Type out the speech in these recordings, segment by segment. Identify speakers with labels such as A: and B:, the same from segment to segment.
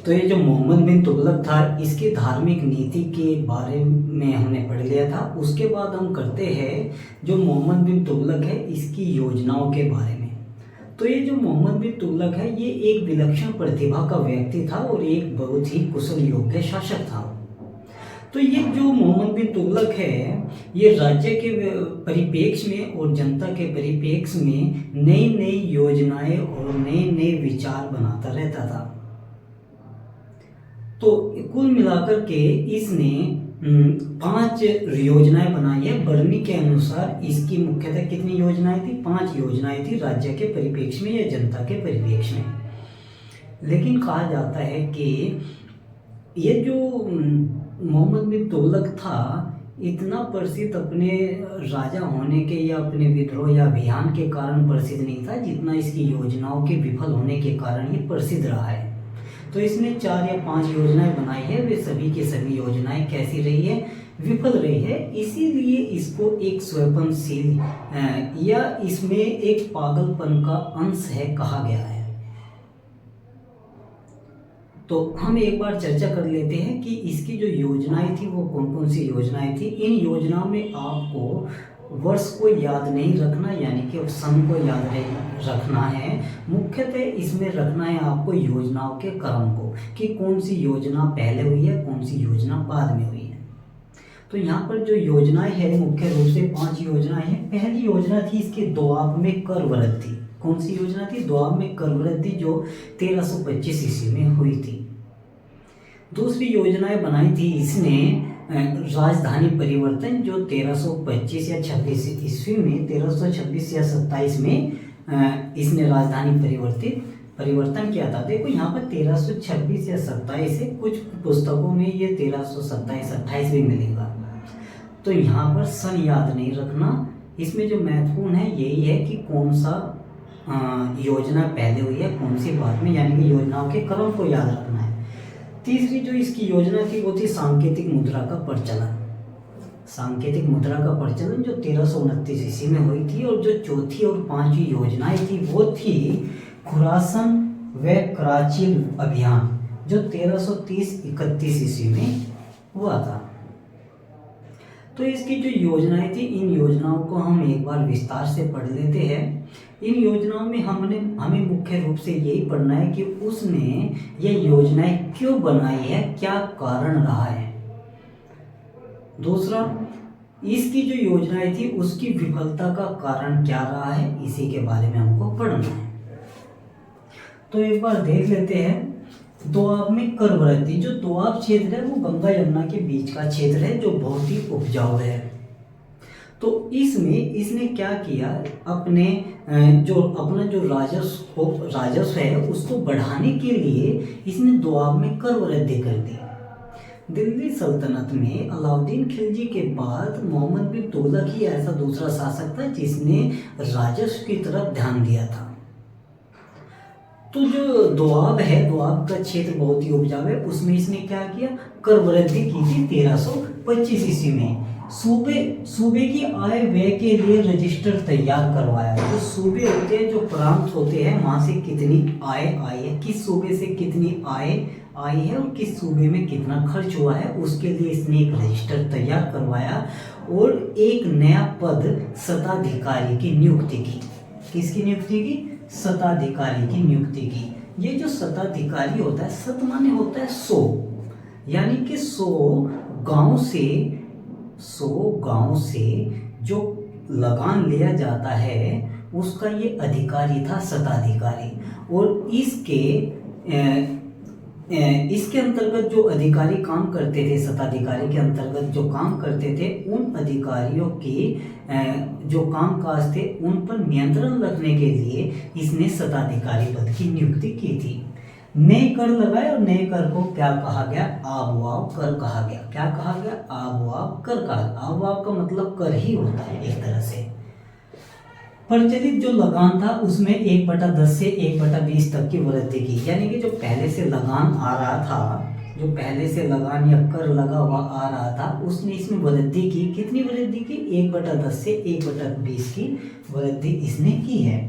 A: तो ये जो मोहम्मद बिन तुगलक था, इसकी धार्मिक नीति के बारे में हमने पढ़ लिया था। उसके बाद हम करते हैं जो मोहम्मद बिन तुगलक है इसकी योजनाओं के बारे में। तो ये जो मोहम्मद बिन तुगलक है ये एक विलक्षण प्रतिभा का व्यक्ति था और एक बहुत ही कुशल योग्य शासक था। तो ये जो मोहम्मद बिन तुगलक है ये राज्य के परिप्रेक्ष्य में और जनता के परिप्रेक्ष्य में नई नई योजनाएं और नए नए विचार बनाता रहता था। तो कुल मिलाकर के इसने 5 योजनाएं बनाई है। बर्नी के अनुसार इसकी मुख्यतः कितनी योजनाएं थी? 5 योजनाएं थी राज्य के परिप्रेक्ष्य में या जनता के परिप्रेक्ष्य में। लेकिन कहा जाता है कि ये जो मोहम्मद बिन तुगलक था इतना प्रसिद्ध अपने राजा होने के या अपने विद्रोह या अभियान के कारण प्रसिद्ध नहीं था जितना इसकी योजनाओं के विफल होने के कारण ये प्रसिद्ध रहा है। तो इसने 4 या 5 योजनाएं बनाई है, वे सभी की सभी योजनाएं कैसी रही है? विफल रही है। इसीलिए इसको एक स्वयंशील या इसमें एक पागलपन का अंश है कहा गया है। तो हम एक बार चर्चा कर लेते हैं कि इसकी जो योजनाएं थी वो कौन कौन सी योजनाएं थी। इन योजनाओं में आपको वर्ष को याद नहीं रखना, यानी कि सन को याद नहीं रखना है। मुख्यतः इसमें रखना है आपको योजनाओं के क्रम को कि कौन सी योजना पहले हुई है, कौन सी योजना बाद में हुई है। तो यहाँ पर जो योजनाएं हैं मुख्य रूप से 5 योजनाएं हैं। पहली योजना थी इसके दोआब में कर वृद्धि। कौन सी योजना थी? दोआब में कर वृद्धि जो 1325 ईस्वी में हुई थी। दूसरी योजनाएं बनाई थी इसने राजधानी परिवर्तन जो 1325 या 26 ईस्वी में 1326 या 27 में इसने राजधानी परिवर्तन किया था। देखो यहाँ पर 1326 या 27 है, कुछ पुस्तकों में ये 1327-28 भी मिलेगा। तो यहाँ पर सन याद नहीं रखना। इसमें जो महत्वपूर्ण है यही है कि कौन सा योजना पहले हुई है, कौन सी बाद में, यानी कि योजनाओं के क्रम को याद रखना है। तीसरी जो इसकी योजना थी वो थी सांकेतिक मुद्रा का प्रचलन। सांकेतिक मुद्रा का प्रचलन जो 1329 ईस्वी में हुई थी। और जो चौथी और 5वीं योजनाएं थी वो थी खुरासन व कराची अभियान जो 1330-31 ईस्वी में हुआ था। तो इसकी जो योजनाएं थी इन योजनाओं को हम एक बार विस्तार से पढ़ लेते हैं। इन योजनाओं में हमें मुख्य रूप से यही पढ़ना है कि उसने ये योजनाएं क्यों बनाई है, क्या कारण रहा है। दूसरा, इसकी जो योजनाएं थी उसकी विफलता का कारण क्या रहा है, इसी के बारे में हमको पढ़ना है। तो एक बार देख लेते हैं दोआब में कर वृद्धि। जो दोआब क्षेत्र है वो गंगा यमुना के बीच का क्षेत्र है जो बहुत ही उपजाऊ है। तो इसमें इसने क्या किया, अपना जो राजस्व है उसको बढ़ाने के लिए इसने दोआब में कर वृद्धि कर दी। दिल्ली सल्तनत में अलाउद्दीन खिलजी के बाद मोहम्मद बिन तुगलक ही ऐसा दूसरा शासक था जिसने राजस्व की तरफ ध्यान दिया था। तो जो दोआब है, दोआब का क्षेत्र बहुत ही उपजाऊ है, उसमें इसने क्या किया, कर वृद्धि की थी 1325 ईस्वी में। सूबे की आय व्यय के लिए रजिस्टर तैयार करवाया। जो सूबे होते हैं, जो प्रांत होते हैं, वहां से कितनी आय आई है, किस सूबे से कितनी आय आई है और किस सूबे में कितना खर्च हुआ है, उसके लिए इसने एक रजिस्टर तैयार करवाया और एक नया पद शताधिकारी की नियुक्ति की। किसकी नियुक्ति की? शताधिकारी की नियुक्ति की। ये जो शताधिकारी होता है, शत माने होता है 100, यानी कि 100 गांव से जो लगान लिया जाता है उसका ये अधिकारी था, शताधिकारी। और इसके अंतर्गत जो अधिकारी काम करते थे, शताधिकारी के अंतर्गत जो काम करते थे, उन अधिकारियों की जो कामकाज थे उन पर नियंत्रण रखने के लिए इसने शताधिकारी पद की नियुक्ति की थी। नए कर लगाए और नए कर को क्या कहा गया? आबवाब कर कहा गया। क्या कहा गया? आबवाब कर कहा गया। आबवाब का मतलब कर ही होता है एक तरह से। प्रचलित जो लगान था उसमें 1/10 से 1/20 तक की वृद्धि की, यानी कि जो पहले से लगान आ रहा था, जो पहले से लगान या कर लगा हुआ आ रहा था, उसने इसमें वृद्धि की। कितनी वृद्धि की? 1/10 से 1/20 की वृद्धि इसने की है।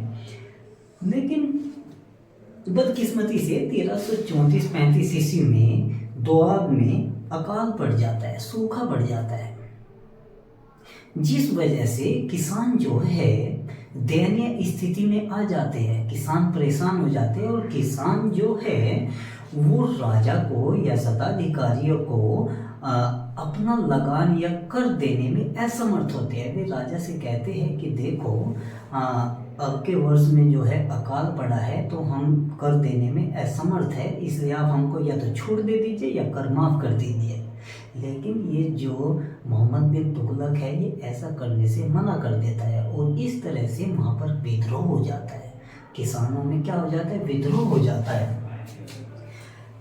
A: लेकिन बदकिस्मती से 1334-35 ईस्वी में दोआब में अकाल पड़ जाता है, सूखा पड़ जाता है, जिस वजह से किसान जो है दयनीय स्थिति में आ जाते हैं। किसान परेशान हो जाते हैं और किसान जो है वो राजा को या सत्ताधिकारियों को अपना लगान या कर देने में असमर्थ होते हैं। वे राजा से कहते हैं कि देखो अब के वर्ष में जो है अकाल पड़ा है तो हम कर देने में असमर्थ है, इसलिए आप हमको या तो छूट दे दीजिए या कर माफ़ कर दीजिए। लेकिन ये जो मोहम्मद बिन तुगलक है ये ऐसा करने से मना कर देता है और इस तरह से वहाँ पर विद्रोह हो जाता है। किसानों में क्या हो जाता है, विद्रोह हो जाता है।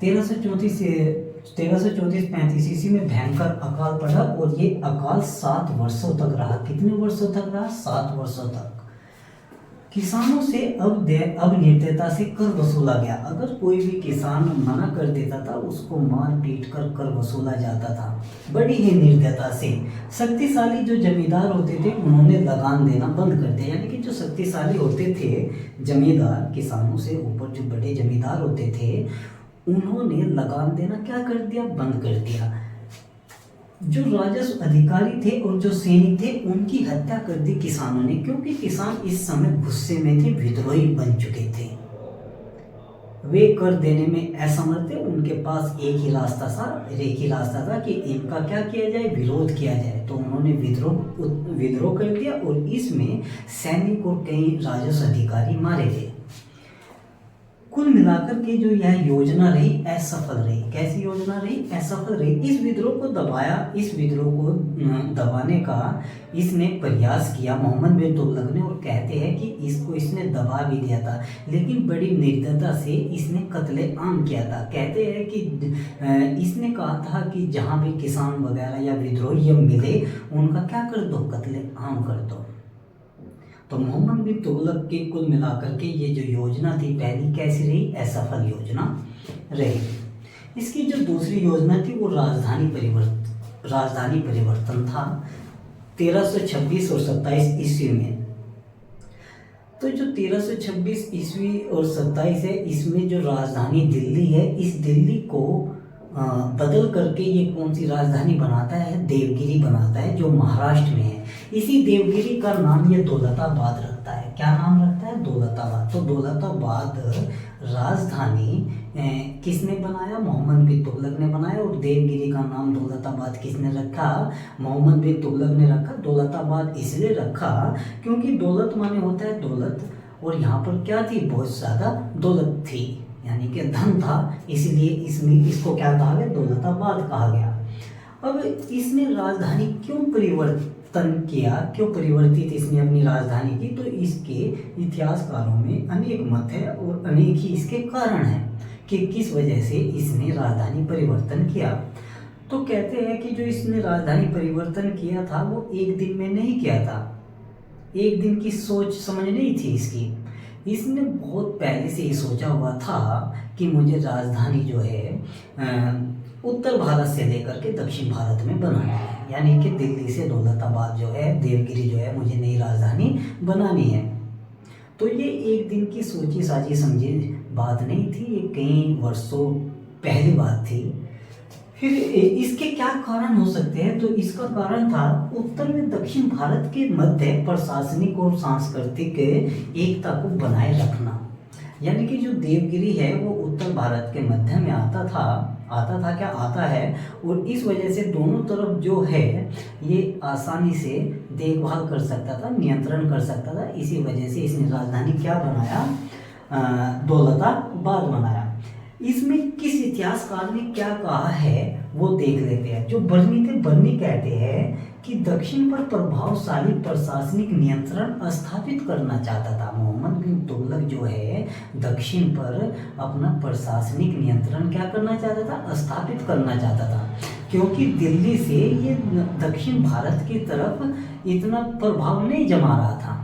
A: 1334-35 ईस्वी में भयंकर अकाल पड़ा और ये अकाल 7 वर्षों तक रहा। कितने वर्षों तक रहा? 7 वर्षों तक। किसानों से अब निर्दयता से कर वसूला गया। अगर कोई भी किसान मना कर देता था उसको मार पीट कर वसूला जाता था, बड़ी ही निर्दयता से। शक्तिशाली जो जमींदार होते थे उन्होंने लगान देना बंद कर दिया, यानी कि जो शक्तिशाली होते थे जमींदार, किसानों से ऊपर जो बड़े जमींदार होते थे उन्होंने लगान देना क्या कर दिया, बंद कर दिया। जो राजस्व अधिकारी थे और जो सैनिक थे उनकी हत्या कर दी किसानों ने, क्योंकि किसान इस समय गुस्से में थे, विद्रोही बन चुके थे। वे कर देने में असमर्थ थे। उनके पास एक ही रास्ता था कि इनका क्या किया जाए, विरोध किया जाए। तो उन्होंने विद्रोह कर दिया और इसमें सैनिक और कई राजस्व अधिकारी मारे गए। कुल मिलाकर के जो यह योजना रही असफल रही। कैसी योजना रही? असफल रही। इस विद्रोह को दबाने का इसने प्रयास किया मोहम्मद बिन तुगलक ने, और कहते हैं कि इसने दबा भी दिया था, लेकिन बड़ी निर्दयता से इसने कत्ले आम किया था। कहते हैं कि इसने कहा था कि जहाँ भी किसान वगैरह या विद्रोही मिले उनका क्या कर दो, कत्ले आम कर दो। तो मोहम्मद बिन तुगलक के कुल मिलाकर के ये जो योजना थी पहली कैसी रही? असफल योजना रही। इसकी जो दूसरी योजना थी वो राजधानी परिवर्तन था 1326 और 27 ईस्वी में। तो जो 1326 ईस्वी और 27 है इसमें जो राजधानी दिल्ली है, इस दिल्ली को बदल करके ये कौन सी राजधानी बनाता है? देवगिरी बनाता है, जो महाराष्ट्र में है। इसी देवगिरी का नाम ये दौलताबाद रखता है। क्या नाम रखता है? दौलताबाद। तो दौलताबाद राजधानी किसने बनाया? मोहम्मद बिन तुगलक ने बनाया। और देवगिरी का नाम दौलताबाद किसने रखा? मोहम्मद बिन तुगलक ने रखा। दौलताबाद इसलिए रखा क्योंकि दौलत माने होता है दौलत, और यहाँ पर क्या थी? बहुत ज़्यादा दौलत थी, यानी कि धन था, इसलिए इसको क्या कहा गया? दौलताबाद कहा गया। अब इसने राजधानी क्यों परिवर्तित इसने अपनी राजधानी की? तो इसके इतिहासकारों में अनेक मत है और अनेक ही इसके कारण हैं कि किस वजह से इसने राजधानी परिवर्तन किया। तो कहते हैं कि जो इसने राजधानी परिवर्तन किया था वो एक दिन में नहीं किया था, एक दिन की सोच समझ नहीं थी इसकी। इसने बहुत पहले से ही सोचा हुआ था कि मुझे राजधानी जो है उत्तर भारत से लेकर के दक्षिण भारत में बनानी है, यानी कि दिल्ली से दौलताबाद जो है, देवगिरी जो है, मुझे नई राजधानी बनानी है। तो ये एक दिन की सोची साची समझी बात नहीं थी, ये कई वर्षों पहली बात थी। फिर इसके क्या कारण हो सकते हैं? तो इसका कारण था उत्तर में दक्षिण भारत के मध्य प्रशासनिक और सांस्कृतिक एकता को बनाए रखना। यानी कि जो देवगिरी है वो उत्तर भारत के मध्य में आता था आता है, और इस वजह से दोनों तरफ जो है ये आसानी से देखभाल कर सकता था, नियंत्रण कर सकता था। इसी वजह से इसने राजधानी क्या बनाया? दौलताबाद बनाया। इसमें किस इतिहासकार ने क्या कहा है वो देख लेते हैं। जो बर्नी कहते हैं कि दक्षिण पर प्रभावशाली प्रशासनिक नियंत्रण स्थापित करना चाहता था। मोहम्मद बिन तुगलक जो है दक्षिण पर अपना प्रशासनिक नियंत्रण क्या करना चाहता था? स्थापित करना चाहता था, क्योंकि दिल्ली से ये दक्षिण भारत की तरफ इतना प्रभाव नहीं जमा रहा था।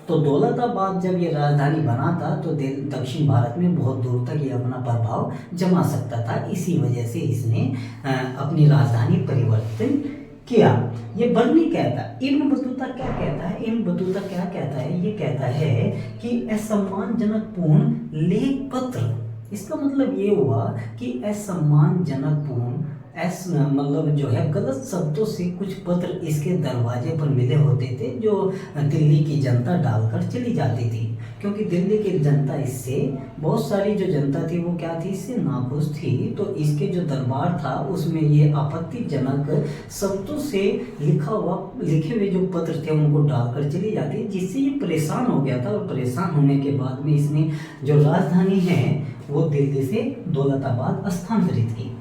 A: तो दौलताबाद जब ये राजधानी बना था तो दक्षिण भारत में बहुत दूर तक ये अपना प्रभाव जमा सकता था। इसी वजह से इसने अपनी राजधानी परिवर्तन किया। ये बर्नी कहता है। इब्न बतूता क्या कहता है? इब्न बतूता क्या कहता है? ये कहता है कि असम्मानजनक पूर्ण लेख पत्र, इसका मतलब ये हुआ कि असम्मानजनक पूर्ण मतलब जो है गलत शब्दों से कुछ पत्र इसके दरवाजे पर मिले होते थे, जो दिल्ली की जनता डालकर चली जाती थी, क्योंकि दिल्ली की जनता इससे, बहुत सारी जो जनता थी वो क्या थी, इससे नाखुश थी। तो इसके जो दरबार था उसमें ये आपत्तिजनक शब्दों से लिखे हुए जो पत्र थे उनको डालकर चली जाती, जिससे ये परेशान हो गया था। और परेशान होने के बाद में इसने जो राजधानी है वो दिल्ली से दौलताबाद स्थानांतरित की।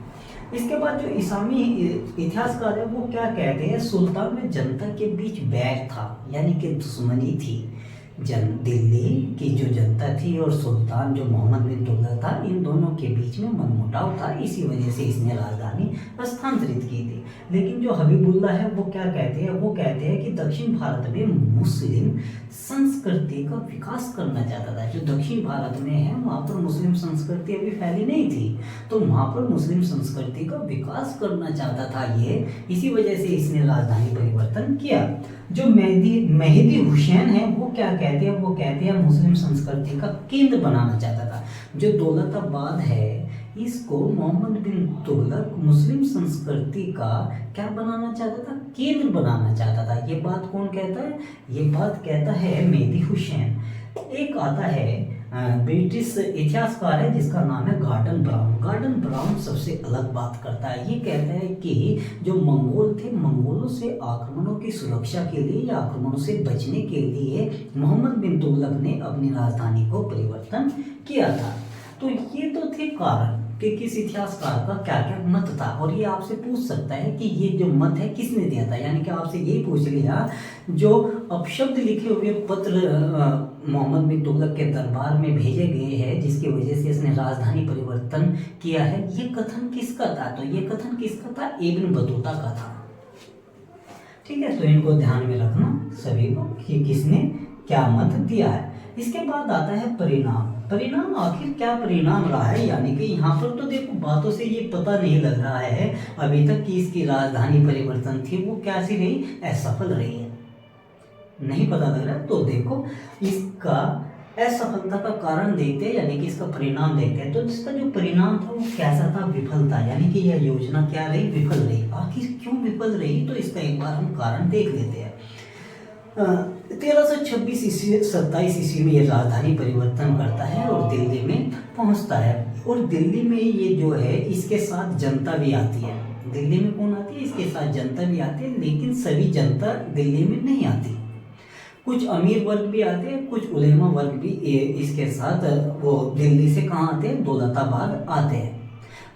A: इसके बाद जो इस्लामी इतिहासकार है वो क्या कहते हैं, सुल्तान में जनता के बीच बैर था, यानी कि दुश्मनी थी। दिल्ली की जो जनता थी और सुल्तान जो मोहम्मद बिन तुगलक था, इन दोनों के बीच में मनमुटाव था, इसी वजह से इसने राजधानी स्थानांतरित की थी। लेकिन जो हबीबुल्ला है वो क्या कहते हैं, वो कहते हैं कि दक्षिण भारत में मुस्लिम संस्कृति का विकास करना चाहता था। जो दक्षिण भारत में है वहाँ पर मुस्लिम संस्कृति अभी फैली नहीं थी, तो वहाँ पर मुस्लिम संस्कृति का विकास करना चाहता था ये, इसी वजह से इसने राजधानी परिवर्तन किया। जो मेहदी हुसैन है वो क्या कहते हैं, वो कहते हैं मुस्लिम संस्कृति का केंद्र बनाना चाहता था। जो दौलताबाद है इसको मोहम्मद बिन तुगलक मुस्लिम संस्कृति का क्या बनाना चाहता था, केंद्र बनाना चाहता था। ये बात कौन कहता है, ये बात कहता है मेहदी हुसैन। एक आता है ब्रिटिश इतिहासकार है जिसका नाम है गॉर्डन ब्राउन। गॉर्डन ब्राउन सबसे अलग बात करता है। ये कहता है कि जो मंगोल थे, मंगोलों से आक्रमणों की सुरक्षा के लिए या आक्रमणों से बचने के लिए मोहम्मद बिन तुगलक ने अपनी राजधानी को परिवर्तन किया था। तो ये तो थे कारण कि किस इतिहासकार का क्या क्या मत था। और ये आपसे पूछ सकता है कि ये जो मत है किसने दिया था, यानी कि आपसे यही पूछ लिया जो अपशब्द लिखे हुए पत्र मोहम्मद बिन तुगलक के दरबार में भेजे गए हैं जिसकी वजह से इसने राजधानी परिवर्तन किया है, ये कथन किसका था? तो ये कथन किसका था? इब्न बतूता का था। ठीक है, तो इनको ध्यान में रखना सभी को कि किसने क्या मत दिया है। इसके बाद आता है परिणाम। परिणाम आखिर क्या परिणाम रहा है, यानी कि यहाँ पर तो देखो बातों से ये पता नहीं लग रहा है अभी तक कि इसकी राजधानी परिवर्तन थी वो कैसी रही, असफल रही है, नहीं पता लग रहा है। तो देखो इसका असफलता का कारण देखते हैं, यानी कि इसका परिणाम देखते हैं। तो इसका जो परिणाम था वो कैसा था, विफल था, यानी कि यह योजना क्या रही, विफल रही। आखिर क्यों विफल रही, तो इसका एक बार हम कारण देख लेते हैं। 1326 ईस्वी 27 ईस्वी में ये राजधानी परिवर्तन करता है और दिल्ली में पहुंचता है। और दिल्ली में ये जो है इसके साथ जनता भी आती है। दिल्ली में कौन आती है, इसके साथ जनता भी आती है, लेकिन सभी जनता दिल्ली में नहीं आती। कुछ अमीर वर्ग भी आते हैं, कुछ उलेमा वर्ग भी इसके साथ वो दिल्ली से कहाँ आते हैं, दौलताबाद आते हैं।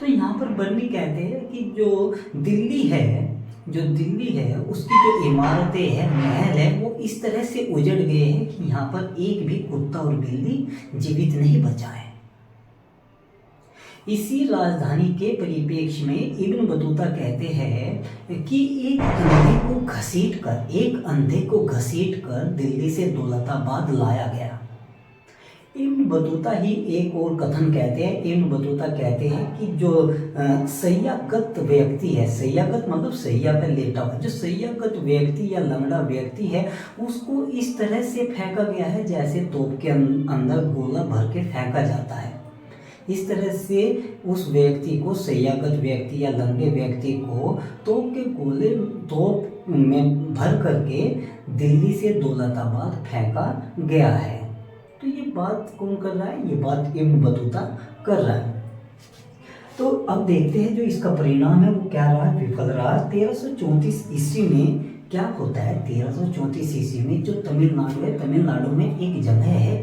A: तो यहाँ पर बर्नी कहते हैं कि जो दिल्ली है उसकी जो इमारतें हैं, महल है, वो इस तरह से उजड़ गए हैं कि यहाँ पर एक भी कुत्ता और बिल्ली जीवित नहीं बचा है। इसी राजधानी के परिप्रेक्ष्य में इब्न बतूता कहते हैं कि एक अंधे को घसीटकर दिल्ली से दौलताबाद लाया गया। इब्न बतूता ही एक और कथन कहते हैं। इब्न बतूता कहते हैं कि जो सय्यागत व्यक्ति है, सय्यागत मतलब सैया पर लेटा हुआ, जो सय्यागत व्यक्ति या लंगड़ा व्यक्ति है उसको इस तरह से फेंका गया है जैसे तोप के अंदर गोला भर के फेंका जाता है। इस तरह से उस व्यक्ति को, सय्यागत व्यक्ति या लंगड़े व्यक्ति को तोप में भर करके दिल्ली से दौलताबाद फेंका गया है। तो ये बात कौन कर रहा है, ये बात इब्न बतूता कर रहा है। तो अब देखते हैं जो इसका परिणाम है वो क्या रहा, विफल रहा। 1334 ईस्वी में क्या होता है, 1334 ईस्वी में जो तमिलनाडु है, तमिलनाडु में एक जगह है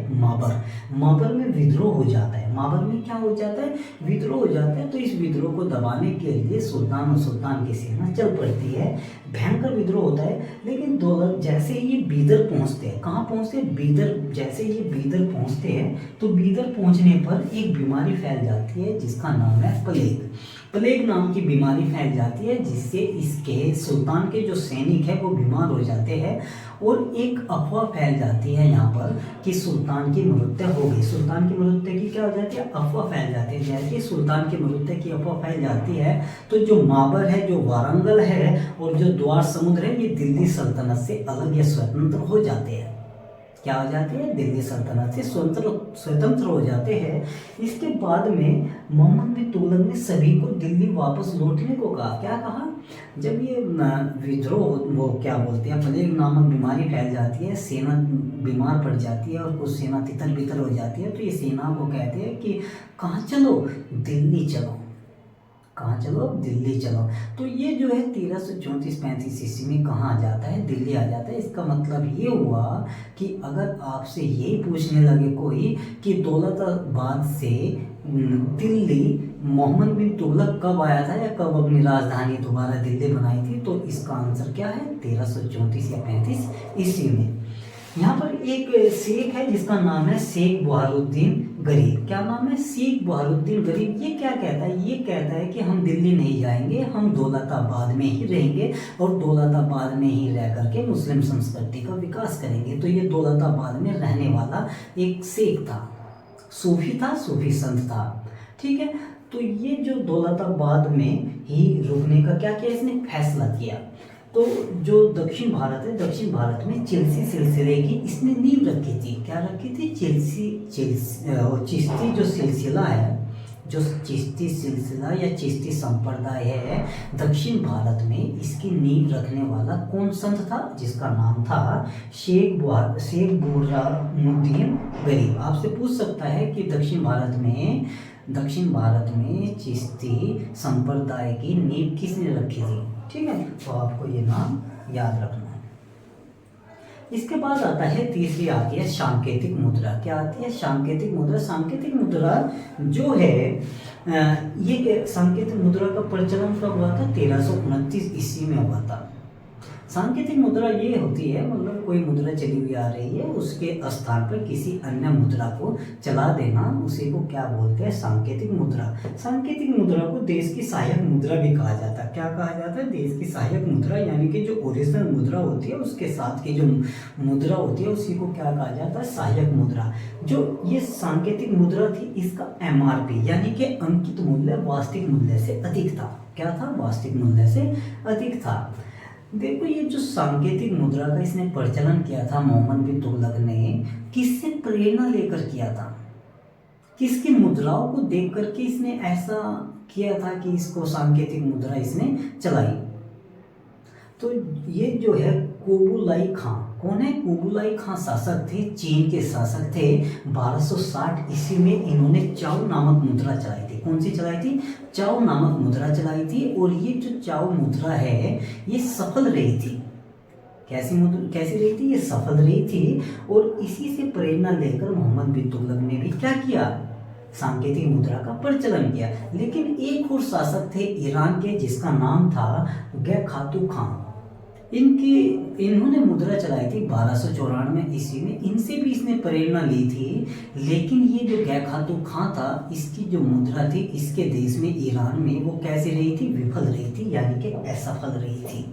A: माबर में विद्रोह हो जाता है। माबर में क्या हो जाता है, विद्रोह हो जाता है। तो इस विद्रोह को दबाने के लिए सुल्तान और सुल्तान की सेना चल पड़ती है, भयंकर विद्रोह होता है। लेकिन जैसे ये बीदर पहुंचते हैं, कहाँ पहुंचते हैं, बीदर। जैसे ये बीदर पहुंचते हैं तो बीदर पहुंचने पर एक बीमारी फैल जाती है जिसका नाम है प्लेग। प्लेग नाम की बीमारी फैल जाती है, जिससे इसके सुल्तान के जो सैनिक है वो बीमार हो जाते हैं, और एक अफवाह फैल जाती है यहाँ पर कि सुल्तान की मृत्यु हो गई। सुल्तान की मृत्यु की क्या हो जाती है, अफवाह फैल जाती है। जैसे सुल्तान की मृत्यु की अफवाह फैल जाती है तो जो माबर है, जो वारंगल है और जो द्वार समुद्र है, ये दिल्ली सल्तनत से अलग या स्वतंत्र हो जाते हैं। क्या हो जाते हैं, दिल्ली सल्तनत से स्वतंत्र हो जाते हैं। इसके बाद में मोहम्मद बिन तुगलक ने सभी को दिल्ली वापस लौटने को कहा। क्या कहा, जब ये विद्रोह, वो क्या बोलते हैं, प्लेग नामक बीमारी फैल जाती है, सेना बीमार पड़ जाती है और कुछ सेना तितर बितर हो जाती है, तो ये सेना को कहते हैं कि कहाँ चलो, दिल्ली चलो। कहाँ चलो, दिल्ली चलो। तो ये जो है 1334-35 ईस्वी में कहाँ आ जाता है, दिल्ली आ जाता है। इसका मतलब ये हुआ कि अगर आपसे यही पूछने लगे कोई कि दौलताबाद से दिल्ली मोहम्मद बिन तुगलक कब आया था या कब अपनी राजधानी दोबारा दिल्ली बनाई थी, तो इसका आंसर क्या है, 1334 या 35 ईस्वी में। यहाँ पर एक शेख है जिसका नाम है शेख बहारुद्दीन गरीब। क्या नाम है, शेख बहारुद्दीन गरीब। ये क्या कहता है, ये कहता है कि हम दिल्ली नहीं जाएंगे, हम दौलताबाद में ही रहेंगे और दौलताबाद में ही रह करके मुस्लिम संस्कृति का विकास करेंगे। तो ये दौलताबाद में रहने वाला एक शेख था, सूफी था, सूफी संत था। ठीक है, तो ये जो दौलताबाद में ही रुकने का क्या किया, इसने फैसला किया। तो जो दक्षिण भारत है, दक्षिण भारत में चिल्सी सिलसिले की इसने नींव रखी थी। क्या रखी थी, चिश्ती जो सिलसिला है, जो चिश्ती सिलसिला या चिश्ती संप्रदाय है दक्षिण भारत में, इसकी नींव रखने वाला कौन संत था, जिसका नाम था शेख बुरहानुद्दीन गरीब। आपसे पूछ सकता है कि दक्षिण भारत में चिश्ती संप्रदाय की नींव किसने रखी थी। ठीक है, तो आपको ये नाम याद रखना है। इसके बाद आता है, तीसरी आती है सांकेतिक मुद्रा। क्या आती है, सांकेतिक मुद्रा। सांकेतिक मुद्रा जो है ये सांकेतिक मुद्रा का प्रचलन कब हुआ था, 1329 ईस्वी में हुआ था। सांकेतिक मुद्रा ये होती है, मतलब कोई मुद्रा चली हुई आ रही है, उसके स्थान पर किसी अन्य मुद्रा को चला देना, उसी को क्या बोलते हैं, सांकेतिक मुद्रा। सांकेतिक मुद्रा को देश की सहायक मुद्रा भी कहा जाता है। क्या कहा जाता है, देश की सहायक मुद्रा, यानी कि जो ओरिजिनल मुद्रा होती है उसके साथ की जो मुद्रा होती है उसी को क्या कहा जाता है, सहायक मुद्रा। जो ये सांकेतिक मुद्रा थी, इसका MRP यानी कि अंकित मूल्य वास्तविक मूल्य से अधिक था। क्या था, वास्तविक मूल्य से अधिक था। देखो, ये जो सांकेतिक मुद्रा का इसने प्रचलन किया था मोहम्मद बिन तुगलक ने, किससे प्रेरणा लेकर किया था, किसकी मुद्राओं को देख करके इसने ऐसा किया था कि इसको सांकेतिक मुद्रा इसने चलाई। तो ये जो है कुबुलाई खां, कौन है, कुबुलाई खां शासक थे, चीन के शासक थे। 1260 ईस्वी में इन्होंने चाओ नामक मुद्रा चलाई थी। कौन सी चलाई थी, चाओ नामक मुद्रा चलाई थी। और ये जो चाओ मुद्रा है ये सफल रही थी। कैसी रही थी, ये सफल रही थी। और इसी से प्रेरणा लेकर मोहम्मद बिन तुगलक ने भी क्या किया, सांकेतिक मुद्रा का प्रचलन किया। लेकिन एक और शासक थे ईरान के, जिसका नाम था गै खातू खां। इन्होंने मुद्रा चलाई थी 1294 ईस्वी में। इनसे भी इसने प्रेरणा ली थी। लेकिन ये जो गै खातू खां था, इसकी जो मुद्रा थी इसके देश में, ईरान में, वो कैसे रही थी, विफल रही थी, यानी कि असफल रही थी।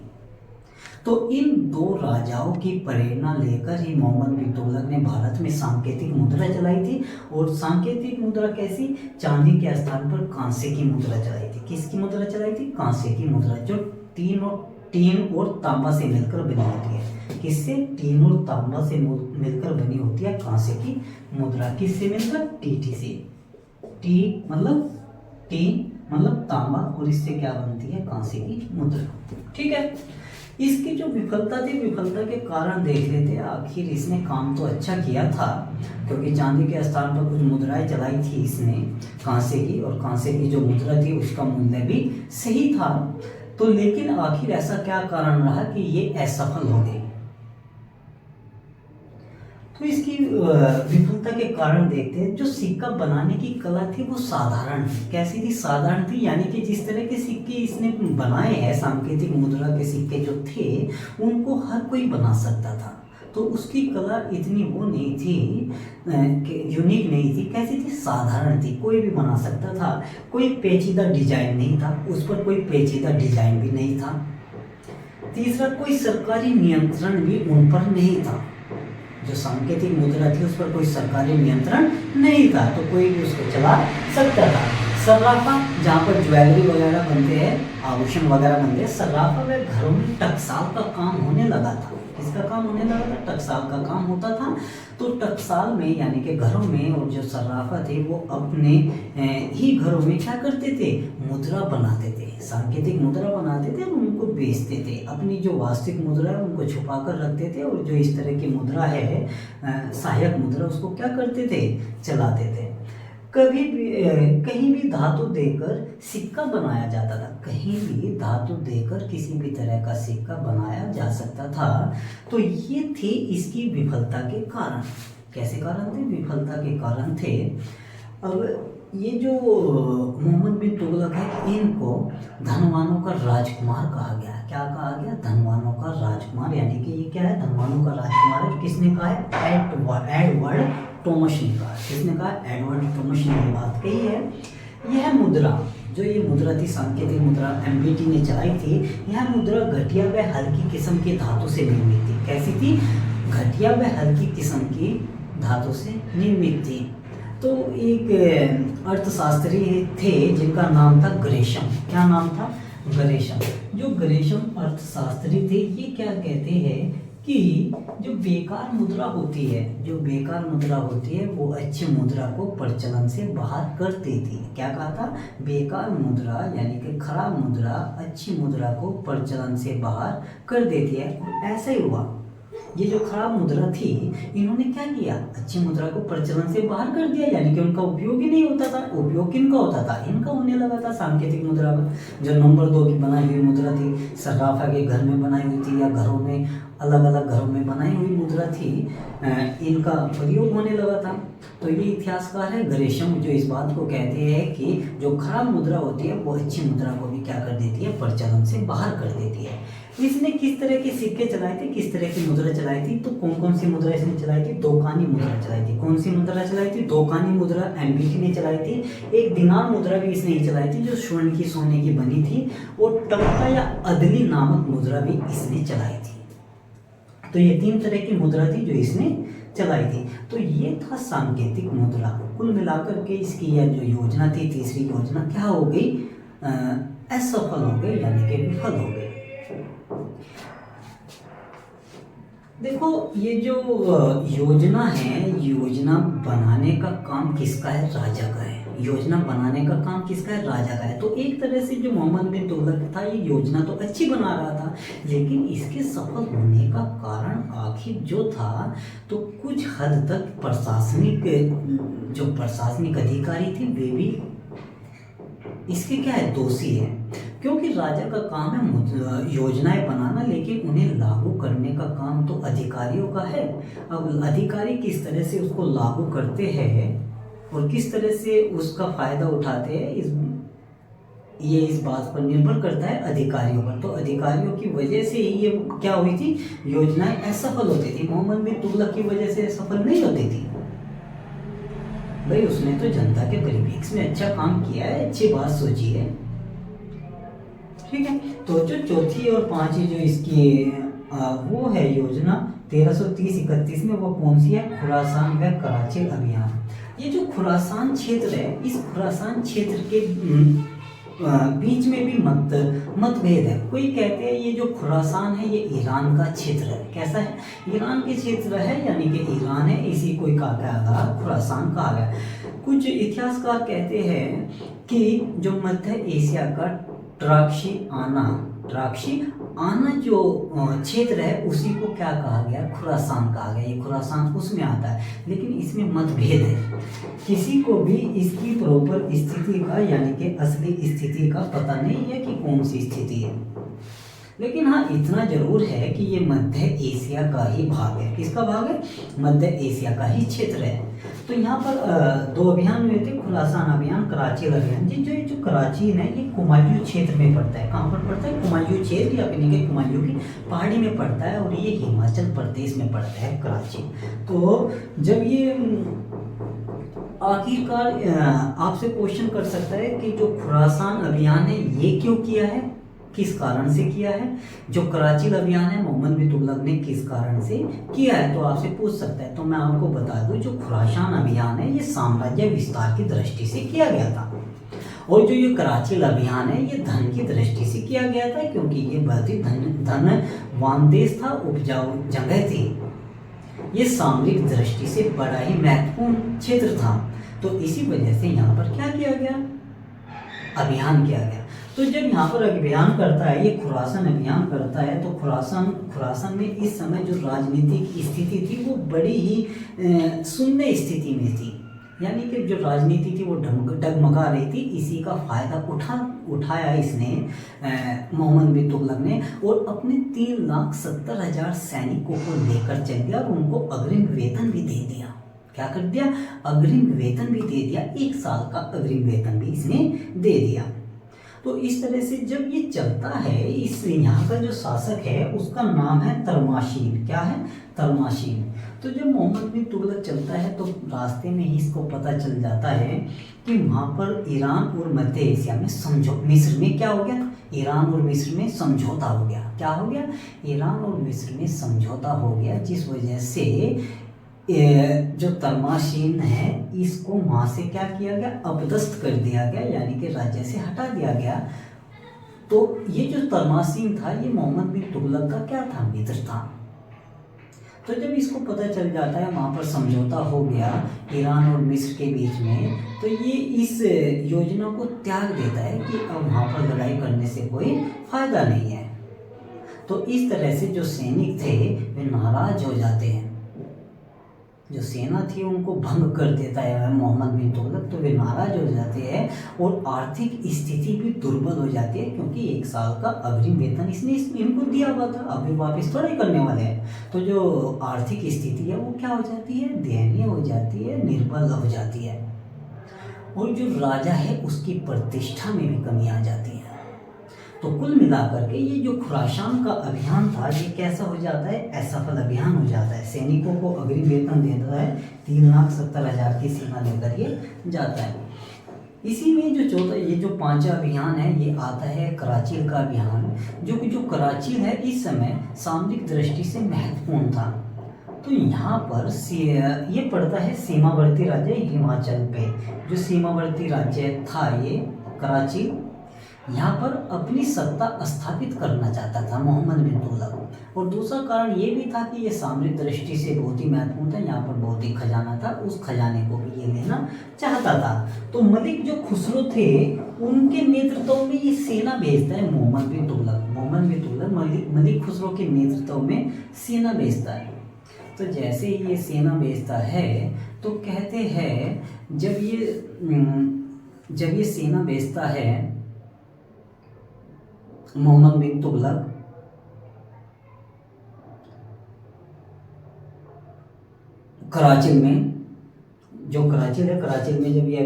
A: तो इन दो राजाओं की प्रेरणा लेकर ही मोहम्मद बिन तुगलक ने भारत में सांकेतिक मुद्रा चलाई थी। और सांकेतिक मुद्रा कैसी, चांदी के स्थान पर कांसे की मुद्रा चलाई थी। किसकी मुद्रा चलाई थी, कांसे की मुद्रा, जो टीन और तांबा से मिलकर बनी होती है। किससे, टीन और तांबा से मिलकर बनी होती है कांसे की मुद्रा। किससे मिलकर, TT से। टी मतलब तांबा, और इससे क्या बनती है, कांसे की मुद्रा। ठीक है, इसकी जो विफलता थी, विफलता के कारण देख लेते हैं। आखिर इसने काम तो अच्छा किया था, क्योंकि चांदी के स्थान पर कुछ मुद्राएं चलाई थी इसने कांसे की, और कांसे की जो मुद्रा थी उसका मूल्य भी सही था। तो लेकिन आखिर ऐसा क्या कारण रहा कि ये असफल हो गई। तो इसकी विफलता के कारण देखते हैं। जो सिक्का बनाने की कला थी वो साधारण थी। कैसी थी, साधारण थी, यानी कि जिस तरह के सिक्के इसने बनाए हैं, सांकेतिक मुद्रा के सिक्के जो थे, उनको हर कोई बना सकता था। तो उसकी कला इतनी वो नहीं थी, यूनिक नहीं थी। कैसी थी? साधारण थी, कोई भी बना सकता था। कोई पेचीदा डिजाइन नहीं था, उस पर कोई पेचीदा डिजाइन भी नहीं था। तीसरा, कोई सरकारी नियंत्रण भी उन पर नहीं था। जो सांकेतिक मुद्रा थी उस पर कोई सरकारी नियंत्रण नहीं था, तो कोई भी उसको चला सकता था। सर्राफा, जहाँ पर ज्वेलरी वगैरह बनते हैं, आभूषण वगैरह बनते हैं, सर्राफा व घरों में टकसाल का काम होने लगा था। किसका काम होने लगा था? टकसाल का काम होता था। तो टकसाल में यानी कि घरों में, और जो सर्राफा थे वो अपने ही घरों में क्या करते थे? मुद्रा बनाते थे, सांकेतिक मुद्रा बनाते थे और उनको बेचते थे। अपनी जो वास्तविक मुद्रा है उनको छुपा कर रखते थे, और जो इस तरह की मुद्रा है सहायक मुद्रा, उसको क्या करते थे? चलाते थे। कभी भी कहीं भी धातु देकर सिक्का बनाया जाता था, कहीं भी धातु देकर किसी भी तरह का सिक्का बनाया जा सकता था। तो ये थे इसकी विफलता के कारण। कैसे कारण थे? विफलता के कारण थे। अब ये जो मोहम्मद बिन तुगलक है, इनको धनवानों का राजकुमार कहा गया। क्या कहा गया? धनवानों का राजकुमार। यानी कि ये क्या है? धनवानों का राजकुमार है। किसने कहा है? एडवर्ड टॉमस ने कहा। किसने कहा? एडवर्ड टॉमस ने ये बात कही है। यह मुद्रा, जो ये मुद्रा थी, सांकेतिक मुद्रा, एमबीटी ने चलाई थी, यह मुद्रा घटिया व हल्की किस्म की धातु से निर्मित थी। कैसी थी? घटिया व हल्की किस्म की धातु से निर्मित थी। तो एक अर्थशास्त्री थे जिनका नाम था ग्रेशम। क्या नाम था? ग्रेशम। जो ग्रेशम अर्थशास्त्री थे, ये क्या कहते हैं कि जो बेकार मुद्रा होती है, जो बेकार मुद्रा होती है, वो अच्छी मुद्रा को प्रचलन से बाहर कर देती है। क्या कहा था? बेकार मुद्रा यानी कि खराब मुद्रा अच्छी मुद्रा को प्रचलन से बाहर कर देती है। ऐसा ही हुआ। ये जो खराब मुद्रा थी, इन्होंने क्या किया? अच्छी मुद्रा को प्रचलन से बाहर कर दिया, यानी कि उनका उपयोग ही नहीं होता था। उपयोग किनका होता था? इनका होने लगा था, सांकेतिक मुद्रा का। जो नंबर 2 की बनाई हुई मुद्रा थी, सर्राफा के घर में बनाई हुई थी या घरों में, अलग अलग घरों में बनाई हुई मुद्रा थी, इनका प्रयोग होने लगा था। तो ये इतिहासकार है ग्रेशम, जो इस बात को कहते हैं कि जो खराब मुद्रा होती है वो अच्छी मुद्रा को भी क्या कर देती है? प्रचलन से बाहर कर देती है। इसने किस तरह के सिक्के चलाए थे? किस तरह की मुद्रा चलाई थी? तो कौन कौन सी मुद्रा इसने चलाई थी? दोकानी मुद्रा चलाई थी। कौन सी मुद्रा चलाई थी? दोकानी मुद्रा एमबीटी ने चलाई थी। एक दिनार मुद्रा भी इसने ही चलाई थी, जो स्वर्ण की, सोने की बनी थी। और टंका या अदली नामक मुद्रा भी इसने चलाई थी। तो ये 3 तरह की मुद्रा थी जो इसने चलाई थी। तो ये था सांकेतिक मुद्रा। कुल मिलाकर के इसकी यह जो योजना थी, तीसरी योजना, क्या हो गई? असफल हो गई, यानी कि विफल हो गई। देखो, ये जो योजना है, योजना बनाने का काम किसका है? राजा का है। योजना बनाने का काम किसका है? राजा का है। तो एक तरह से जो मोहम्मद बिन तुगलक था, ये योजना तो अच्छी बना रहा था, लेकिन इसके सफल होने का कारण आखिर जो था, तो कुछ हद तक प्रशासनिक अधिकारी थे, वे भी इसके क्या है? दोषी है। क्योंकि राजा का काम है योजनाएं बनाना, लेकिन उन्हें लागू करने का काम तो अधिकारियों का है। अब अधिकारी किस तरह से उसको लागू करते हैं और किस तरह से उसका फायदा उठाते हैं, इस बात पर निर्भर करता है अधिकारियों पर। तो अधिकारियों की वजह से ही ये क्या हुई थी? योजनाएं असफल होती थी। मोहम्मद बिन तुगलक की वजह से सफल नहीं होती थी। भाई, उसने तो जनता के करीब इसमें अच्छा काम किया है, अच्छी बात सोची है, ठीक है। तो जो चौथी और पांचवी जो इसकी वो है योजना 1330-31 में, वो कौन सी है? खुरासान व कराची अभियान। ये जो खुरासान क्षेत्र है, इस खुरासान क्षेत्र के बीच में भी मतभेद है। कोई कहते हैं ये जो खुरासान है ये ईरान का क्षेत्र है। कैसा है? ईरान के क्षेत्र है, यानी कि ईरान है, इसी को कहा गया, खुरासान कहा गया। कुछ इतिहासकार कहते हैं कि जो मध्य एशिया का ट्राक्शी आना जो क्षेत्र है, उसी को क्या कहा गया? खुरासान कहा गया। ये खुरासान उसमें आता है, लेकिन इसमें मतभेद है। किसी को भी इसकी प्रॉपर स्थिति का, यानी कि असली स्थिति का पता नहीं है कि कौन सी स्थिति है। लेकिन हाँ इतना जरूर है कि ये मध्य एशिया का ही भाग है। किसका भाग है? मध्य एशिया का ही क्षेत्र है। तो यहाँ पर दो अभियान हुए थे, खुरासान अभियान, कराची अभियान। जो कराची है ये कुमायूं क्षेत्र में पड़ता है। कहाँ पर पड़ता है? कुमायूं क्षेत्र या फिर के कुमायूं की पहाड़ी में पड़ता है और ये हिमाचल प्रदेश में पड़ता है कराची। तो जब ये आखिरकार आपसे क्वेश्चन कर सकता है कि जो खुरासान अभियान है ये क्यों किया है, किस कारण से किया है? जो कराची अभियान है मोहम्मद बिन तुगलक ने किस कारण से किया है, तो आपसे पूछ सकता है। तो मैं आपको बता दूं जो खुरासान अभियान है ये साम्राज्य विस्तार की दृष्टि से किया गया था, और जो ये कराची अभियान है ये धन की दृष्टि से किया गया था, क्योंकि ये बहुत ही धनवान देश था, उपजाऊ जगह थी, ये सामरिक दृष्टि से बड़ा ही महत्वपूर्ण क्षेत्र था। तो इसी वजह से यहाँ पर क्या किया गया? अभियान किया गया। तो जब यहाँ पर अभियान करता है, ये खुरासान अभियान करता है, तो खुरासान में इस समय जो राजनीतिक स्थिति थी वो बड़ी ही शून्य स्थिति में थी, यानी कि जो राजनीति थी वो डगमगा रही थी। इसी का फायदा उठाया इसने मोहम्मद बिन तुगलक ने, और अपने 3,70,000 सैनिकों को लेकर चल गया और उनको अग्रिम वेतन भी दे दिया। क्या कर दिया? अग्रिम वेतन भी दे दिया, 1 साल का अग्रिम वेतन भी इसने दे दिया। तो इस तरह से जब ये चलता है, इस यहाँ का जो शासक है उसका नाम है तरमाशीन। क्या है? तरमाशीन। तो जब मोहम्मद बिन तुगलक चलता है तो रास्ते में ही इसको पता चल जाता है कि वहाँ पर ईरान और मध्य एशिया में मिस्र में क्या हो गया? ईरान और मिस्र में समझौता हो गया। क्या हो गया? ईरान और मिस्र में समझौता हो गया, जिस वजह से जो तरमाशीन है इसको वहाँ से क्या किया गया? अपदस्थ कर दिया गया, यानी कि राज्य से हटा दिया गया। तो ये जो तरमाशीन था ये मोहम्मद बिन तुगलक का क्या था? मित्र था। तो जब इसको पता चल जाता है वहाँ पर समझौता हो गया ईरान और मिस्र के बीच में, तो ये इस योजना को त्याग देता है कि अब वहाँ पर लड़ाई करने से कोई फायदा नहीं है। तो इस तरह से जो सैनिक थे वे नाराज हो जाते हैं, जो सेना थी उनको भंग कर देता है मोहम्मद बिन तुगलक, तो वे नाराज हो जाते हैं और आर्थिक स्थिति भी दुर्बल हो जाती है, क्योंकि 1 साल का अग्रिम वेतन इसने इनको दिया हुआ था, अभी वापस थोड़ा ही करने वाले हैं। तो जो आर्थिक स्थिति है वो क्या हो जाती है? दयनीय हो जाती है, निर्बल हो जाती है, और जो राजा है उसकी प्रतिष्ठा में भी कमी आ जाती है। तो कुल मिलाकर के ये जो खुरासान का अभियान था ये कैसा हो जाता है? असफल अभियान हो जाता है। सैनिकों को अग्रिम वेतन देता है, 3,70,000 की सेना लेकर ये जाता है। इसी में जो 5वां अभियान है ये आता है कराची का अभियान, जो कराची है इस समय सामरिक दृष्टि से महत्वपूर्ण था। तो यहाँ पर ये पड़ता है सीमावर्ती राज्य हिमाचल पे। जो सीमावर्ती राज्य था ये कराची, यहाँ पर अपनी सत्ता स्थापित करना चाहता था मोहम्मद बिन तुगलक। और दूसरा कारण ये भी था कि ये सामरिक दृष्टि से बहुत ही महत्वपूर्ण था, यहाँ पर बहुत ही खजाना था, उस खजाने को भी ये लेना चाहता था। तो मलिक जो खुसरो थे उनके नेतृत्व में ये सेना भेजता है मोहम्मद बिन तुगलक मलिक खुसरो के नेतृत्व में सेना भेजता है। तो जैसे ही ये सेना भेजता है तो कहते हैं जब ये सेना भेजता है मोहम्मद बिन तुगलक, कराची में जब ये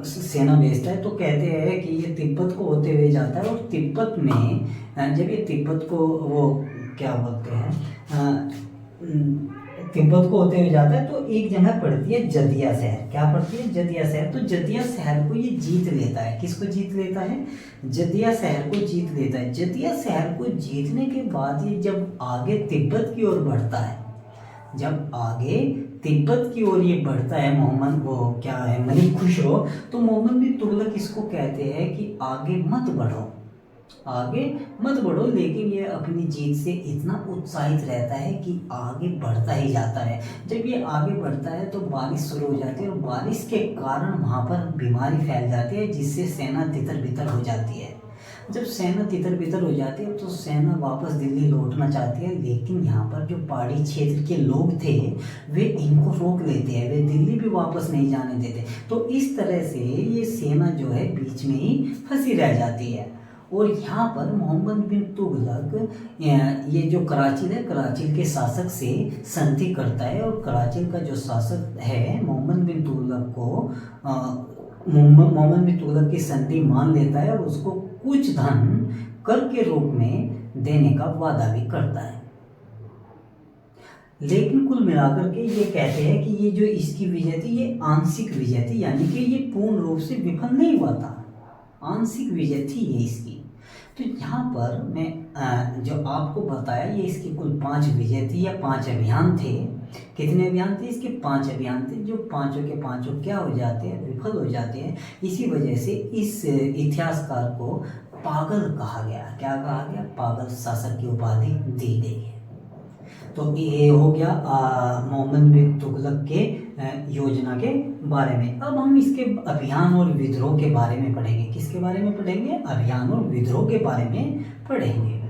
A: सेना भेजता है तो कहते हैं कि ये तिब्बत को होते हुए जाता है, और तिब्बत में जब ये तिब्बत को वो क्या बोलते हैं तिब्बत को होते हुए जाता है तो एक जगह पड़ती है जदिया शहर। क्या पड़ती है? जदिया शहर। तो जदिया शहर को ये जीत लेता है। किसको जीत लेता है? जदिया शहर को जीत लेता है। जदिया शहर को जीतने के बाद ये जब आगे तिब्बत की ओर बढ़ता है, मलिक खुसरो, तो मोहम्मद बिन तुगलक इसको कहते हैं कि आगे मत बढ़ो, लेकिन ये अपनी जीत से इतना उत्साहित रहता है कि आगे बढ़ता ही जाता है। जब ये आगे बढ़ता है तो बारिश शुरू हो जाती है, और बारिश के कारण वहाँ पर बीमारी फैल जाती है, जिससे सेना तितर बितर हो जाती है। जब सेना तितर बितर हो जाती है तो सेना वापस दिल्ली लौटना चाहती है, लेकिन यहाँ पर जो पहाड़ी क्षेत्र के लोग थे वे इनको रोक लेते हैं, वे दिल्ली भी वापस नहीं जाने देते। तो इस तरह से ये सेना जो है बीच में ही फंसी रह जाती है। और यहाँ पर मोहम्मद बिन तुगलक ये जो कराची है, कराची के शासक से संधि करता है और कराची का जो शासक है मोहम्मद बिन तुगलक को मोहम्मद बिन तुगलक की संधि मान लेता है और उसको कुछ धन कर के रूप में देने का वादा भी करता है। लेकिन कुल मिलाकर के ये कहते हैं कि ये जो इसकी विजय थी ये आंशिक विजय थी, यानी कि ये पूर्ण रूप से विफल नहीं हुआ था, आंशिक विजय थी ये इसकी। तो यहाँ पर मैं जो आपको बताया ये इसकी कुल 5 विजय थी या 5 अभियान थे। कितने अभियान थे इसके? 5 अभियान थे, जो पांचों के पांचों क्या हो जाते हैं? विफल हो जाते हैं। इसी वजह से इस इतिहासकार को पागल कहा गया। क्या कहा गया? पागल शासक की उपाधि दी गई है। तो ये हो गया मोहम्मद बिन तुगलक के योजना के बारे में। अब हम इसके अभियान और विद्रोह के बारे में पढ़ेंगे। किसके बारे में पढ़ेंगे? अभियान और विद्रोह के बारे में पढ़ेंगे।